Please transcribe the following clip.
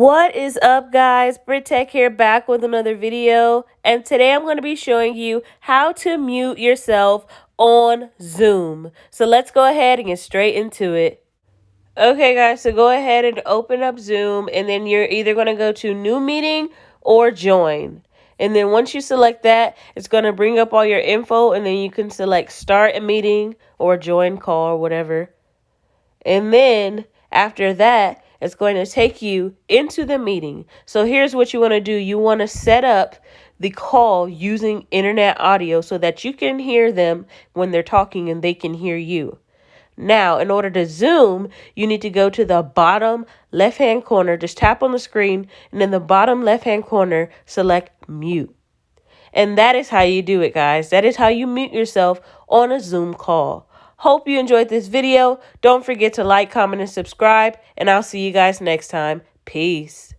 What is up, guys? Brit Tech here, back with another video, and today I'm going to be showing you how to mute yourself on Zoom. So let's go ahead and get straight into it. Okay, guys, so go ahead and open up Zoom, and then you're either going to go to New Meeting or Join. And then once you select that, it's going to bring up all your info, and then you can select Start a Meeting or Join Call or whatever. And then after that, it's going to take you into the meeting. So here's what you want to do. You want to set up the call using internet audio so that you can hear them when they're talking and they can hear you. Now, in order to Zoom, you need to go to the bottom left-hand corner. Just tap on the screen, and in the bottom left-hand corner, select mute. And that is how you do it, guys. That is how you mute yourself on a Zoom call. Hope you enjoyed this video. Don't forget to like, comment, and subscribe. And I'll see you guys next time. Peace.